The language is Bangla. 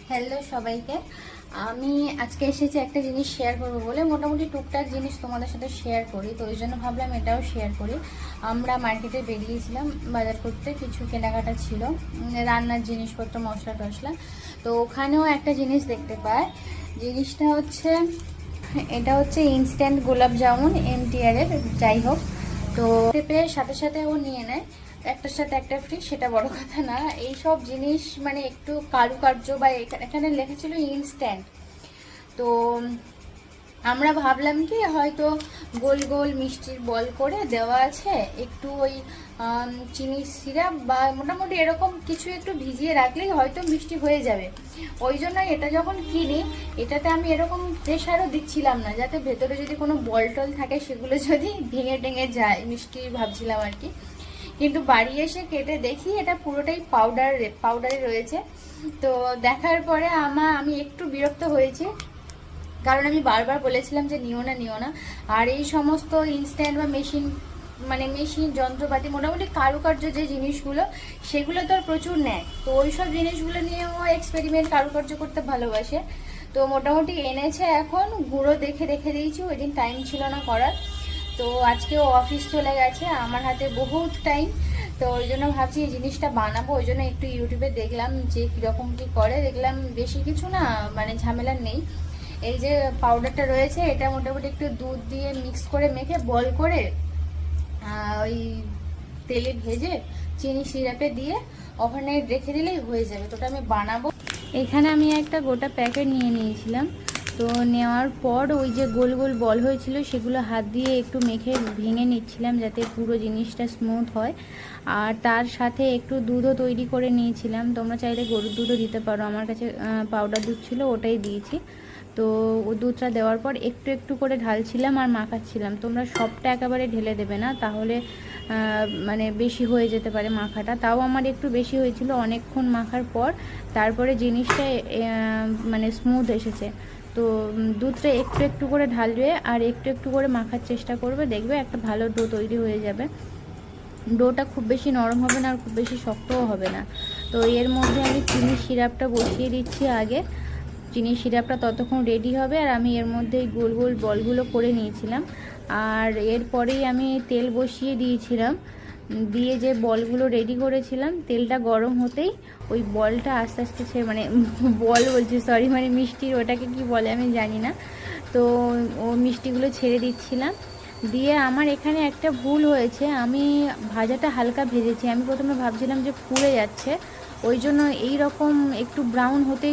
হ্যালো সবাইকে। আমি আজকে এসেছি একটা জিনিস শেয়ার করবো বলে। মোটামুটি টুকটাক জিনিস তোমাদের সাথে শেয়ার করি, তো ওই জন্য ভাবলাম এটাও শেয়ার করি। আমরা মার্কেটে বেরিয়েছিলাম বাজার করতে, কিছু কেনাকাটা ছিল, রান্নার জিনিসপত্র, মশলা টশলা। তো ওখানেও একটা জিনিস দেখতে পাই। জিনিসটা হচ্ছে, এটা হচ্ছে ইনস্ট্যান্ট গোলাপ জামুন MTR এর, যাই হোক। তো পেয়ে সাথে সাথে ও নিয়ে নেয়, একটার সাথে একটা ফ্রি, সেটা বড় কথা না। এই সব জিনিস মানে একটু কারুকার্য, বা এখানে লেখা ছিল ইনস্ট্যান্ট। তো আমরা ভাবলাম কি হয়তো গোল গোল মিষ্টির বল করে দেওয়া আছে, একটু ওই চিনি সিরাপ বা মোটামুটি এরকম কিছু একটু ভিজিয়ে রাখলেই হয়তো মিষ্টি হয়ে যাবে। ওই জন্য এটা যখন কিনি, এটাতে আমি এরকম প্রেশারও দিচ্ছিলাম না, যাতে ভেতরে যদি কোনো বল টল থাকে সেগুলো যদি ভেঙে টেঙে যায়, মিষ্টি ভাবছিলাম আর কি। কিন্তু বাড়ি এসে কেটে দেখি এটা পুরোটাই পাউডারে রয়েছে। তো দেখার পরে আমি একটু বিরক্ত হয়েছি, কারণ আমি বারবার বলেছিলাম যে নিও না। আর এই সমস্ত ইনস্ট্যান্ট বা মেশিন যন্ত্রপাতি, মোটামুটি কারুকার্য যে জিনিসগুলো, সেগুলো তো আর প্রচুর নেয়। তো ওই সব জিনিসগুলো নিয়েও এক্সপেরিমেন্ট, কারুকার্য করতে ভালোবাসে। তো মোটামুটি এনেছে, এখন গুঁড়ো দেখে রেখে দিয়েছি, ওই দিন টাইম ছিল না করার। তো আজকেও অফিস চলে গেছে, আমার হাতে বহুত টাইম। তো ওই জন্য ভাবছি এই জিনিসটা বানাবো। ওই জন্য একটু ইউটিউবে দেখলাম যে কীরকম কী করে, দেখলাম বেশি কিছু না, মানে ঝামেলা নেই। এই যে পাউডারটা রয়েছে, এটা মোটামুটি একটু দুধ দিয়ে মিক্স করে মেখে বল করে ওই তেলে ভেজে চিনি সিরাপে দিয়ে ওখানে রেখে দিলেই হয়ে যাবে। তো ওটা আমি বানাবো। এখানে আমি একটা গোটা প্যাকেট নিয়ে নিয়েছিলাম। তো নেওয়ার পর ওই যে গোল গোল বল হয়েছিল, সেগুলো হাত দিয়ে একটু মেখে ভেঙে নিচ্ছিলাম, যাতে পুরো জিনিসটা স্মুথ হয়। আর তার সাথে একটু দুধও তৈরি করে নিয়েছিলাম। তোমরা চাইলে গরুর দুধও দিতে পারো, আমার কাছে পাউডার দুধ ছিল, ওটাই দিয়েছি। তো ও দুধটা দেওয়ার পর একটু একটু করে ঢালছিলাম আর মাখাচ্ছিলাম। তোমরা সবটা একেবারে ঢেলে দেবে না, তাহলে মানে বেশি হয়ে যেতে পারে মাখাটা। তাও আমার একটু বেশি হয়েছিল অনেকক্ষণ মাখার পর, তারপরে জিনিসটা মানে স্মুথ এসেছে। তো দুধটা একটু একটু করে ঢালবে আর একটু একটু করে মাখার চেষ্টা করবে, দেখবে একটা ভালো ডো তৈরি হয়ে যাবে। ডোটা খুব বেশি নরম হবে না আর খুব বেশি শক্তও হবে না। তো এর মধ্যে আমি চিনির সিরাপটা বসিয়ে দিচ্ছি আগে। চিনির সিরাপটা ততক্ষণ রেডি হবে, আর আমি এর মধ্যে গোল গোল বলগুলো করে নিয়েছিলাম। আর এরপরেই আমি তেল বসিয়ে দিয়েছিলাম, দিয়ে যে বলগুলো রেডি করেছিলাম, তেলটা গরম হতেই ওই বলটা আস্তে আস্তে মানে বল বলছি, সরি, মানে মিষ্টির ওটাকে কি বলে আমি জানি না। তো ও মিষ্টিগুলো ছেড়ে দিচ্ছিলাম। দিয়ে আমার এখানে একটা ভুল হয়েছে, আমি ভাজাটা হালকা ভেজেছি। আমি প্রথমে ভাবছিলাম যে পুড়ে যাচ্ছে, ওই জন্য এই রকম একটু ব্রাউন হতেই